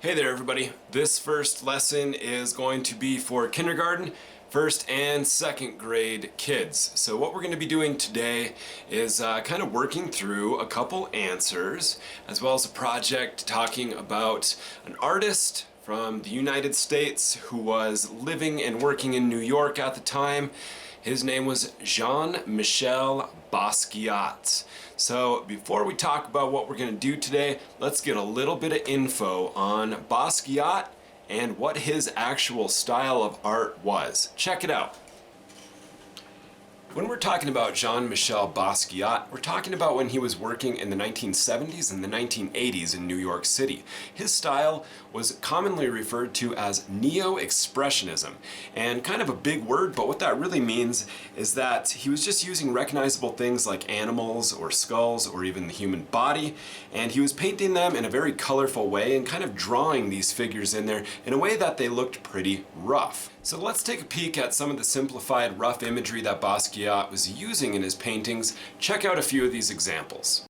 Hey there everybody. This first lesson is going to be for kindergarten, first and second grade kids. So what we're going to be doing today is kind of working through a couple answers as well as a project talking about an artist from the United States who was living and working in New York at the time. His name was Jean-Michel Basquiat. So before we talk about what we're going to do today, let's get a little bit of info on Basquiat and what his actual style of art was. Check it out. When we're talking about Jean-Michel Basquiat, we're talking about when he was working in the 1970s and the 1980s in New York City. His style was commonly referred to as neo-expressionism, and kind of a big word, but what that really means is that he was just using recognizable things like animals or skulls or even the human body, and he was painting them in a very colorful way and kind of drawing these figures in there in a way that they looked pretty rough. So let's take a peek at some of the simplified rough imagery that Basquiat was using in his paintings. Check out a few of these examples.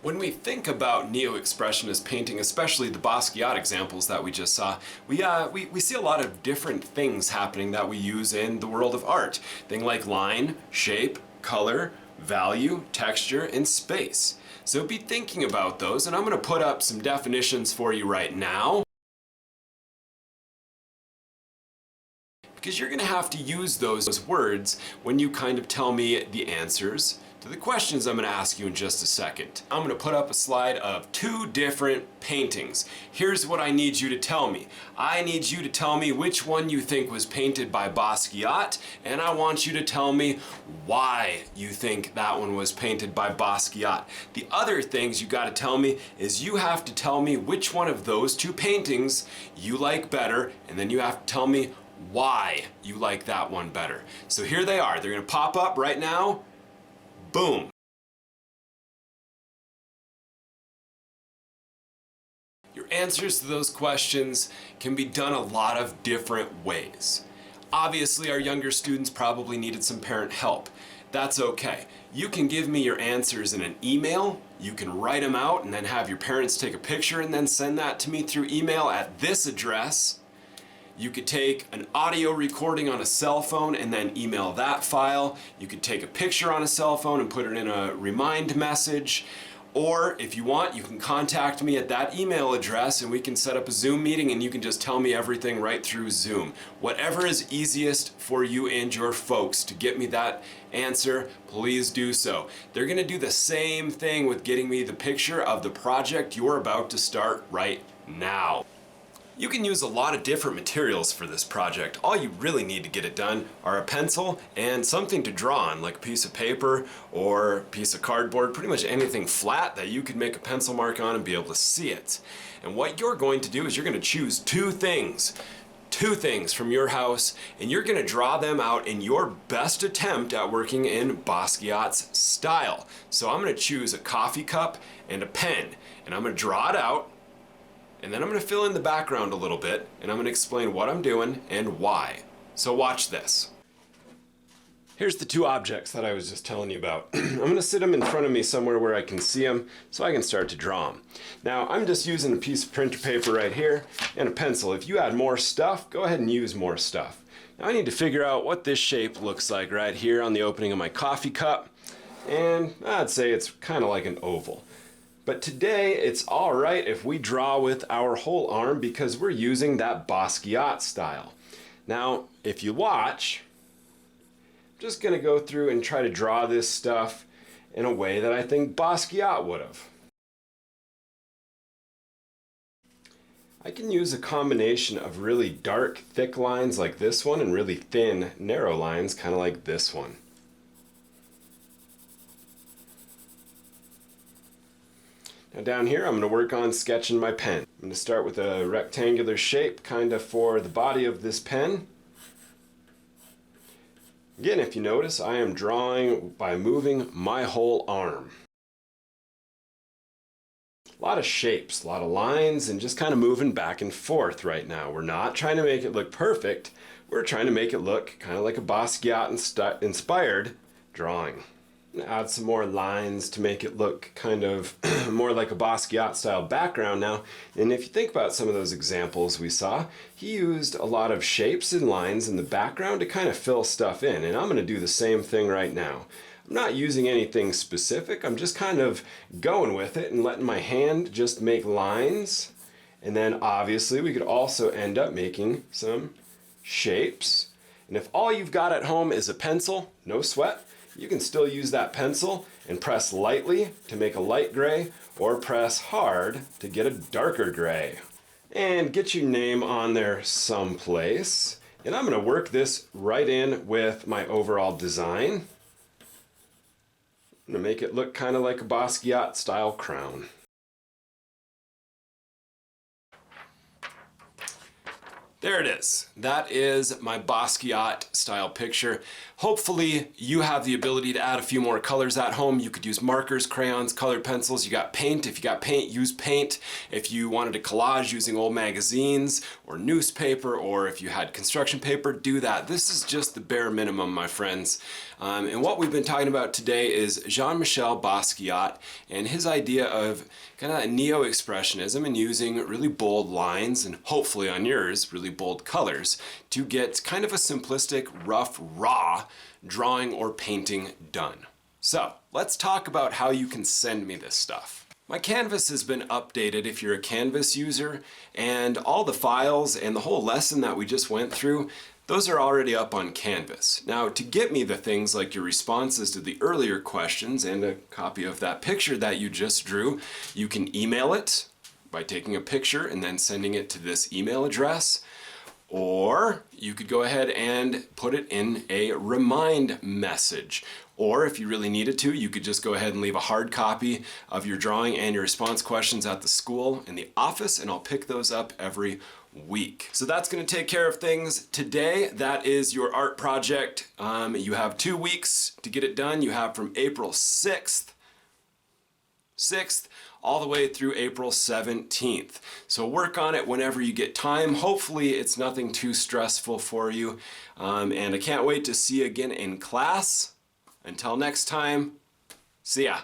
When we think about neo-expressionist painting, especially the Basquiat examples that we just saw, we see a lot of different things happening that we use in the world of art. Things like line, shape, color, value, texture, and space. So be thinking about those, and I'm going to put up some definitions for you right now, because you're going to have to use those words when you kind of tell me the answers to the questions I'm going to ask you in just a second. I'm going to put up a slide of two different paintings. Here's what I need you to tell me. I need you to tell me which one you think was painted by Basquiat, and I want you to tell me why you think that one was painted by Basquiat. The other things you got to tell me is you have to tell me which one of those two paintings you like better, and then you have to tell me why you like that one better. So here they are. They're going to pop up right now. Boom. Your answers to those questions can be done a lot of different ways. Obviously, our younger students probably needed some parent help. That's okay. You can give me your answers in an email. You can write them out and then have your parents take a picture and then send that to me through email at this address. You could take an audio recording on a cell phone and then email that file. You could take a picture on a cell phone and put it in a remind message. Or if you want, you can contact me at that email address and we can set up a Zoom meeting and you can just tell me everything right through Zoom. Whatever is easiest for you and your folks to get me that answer, please do so. They're going to do the same thing with getting me the picture of the project you're about to start right now. You can use a lot of different materials for this project. All you really need to get it done are a pencil and something to draw on, like a piece of paper or a piece of cardboard, pretty much anything flat that you could make a pencil mark on and be able to see it. And what you're going to do is you're going to choose two things from your house, and you're going to draw them out in your best attempt at working in Basquiat's style. So I'm going to choose a coffee cup and a pen, and I'm going to draw it out. And then I'm going to fill in the background a little bit, and I'm going to explain what I'm doing and why. So watch this. Here's the two objects that I was just telling you about. I'm going to sit them in front of me somewhere where I can see them so I can start to draw them. Now I'm just using a piece of printer paper right here and a pencil. If you add more stuff, go ahead and use more stuff. Now I need to figure out what this shape looks like right here on the opening of my coffee cup. And I'd say it's kind of like an oval. But today, it's all right if we draw with our whole arm because we're using that Basquiat style. Now, if you watch, I'm just going to go through and try to draw this stuff in a way that I think Basquiat would have. I can use a combination of really dark, thick lines like this one and really thin, narrow lines kind of like this one. Now down here, I'm going to work on sketching my pen. I'm going to start with a rectangular shape kind of for the body of this pen. Again, if you notice, I am drawing by moving my whole arm. A lot of shapes, a lot of lines, and just kind of moving back and forth right now. We're not trying to make it look perfect. We're trying to make it look kind of like a Basquiat inspired drawing. Add some more lines to make it look kind of more like a Basquiat style background now. And if you think about some of those examples we saw, he used a lot of shapes and lines in the background to kind of fill stuff in. And I'm going to do the same thing right now. I'm not using anything specific. I'm just kind of going with it and letting my hand just make lines. And then obviously we could also end up making some shapes. And if all you've got at home is a pencil, no sweat. You can still use that pencil and press lightly to make a light gray or press hard to get a darker gray. And get your name on there someplace. And I'm going to work this right in with my overall design. I'm going to make it look kind of like a Basquiat style crown. There it is. That is my Basquiat style picture. Hopefully you have the ability to add a few more colors at home. You could use markers, crayons, colored pencils. You got paint. If you got paint, use paint. If you wanted to collage using old magazines or newspaper, or if you had construction paper, do that. This is just the bare minimum, my friends. And what we've been talking about today is Jean-Michel Basquiat and his idea of kind of neo-expressionism and using really bold lines, and hopefully on yours, really bold colors, to get kind of a simplistic, rough, raw drawing or painting done. So let's talk about how you can send me this stuff. My Canvas has been updated if you're a Canvas user, and all the files and the whole lesson that we just went through, those are already up on Canvas. Now, to get me the things like your responses to the earlier questions and a copy of that picture that you just drew, you can email it by taking a picture and then sending it to this email address. Or you could go ahead and put it in a remind message. Or if you really needed to, you could just go ahead and leave a hard copy of your drawing and your response questions at the school in the office, and I'll pick those up every week. So that's going to take care of things today. That is your art project. You have 2 weeks to get it done. You have from April 6th all the way through April 17th. So work on it whenever you get time. Hopefully it's nothing too stressful for you. And I can't wait to see you again in class. Until next time, see ya.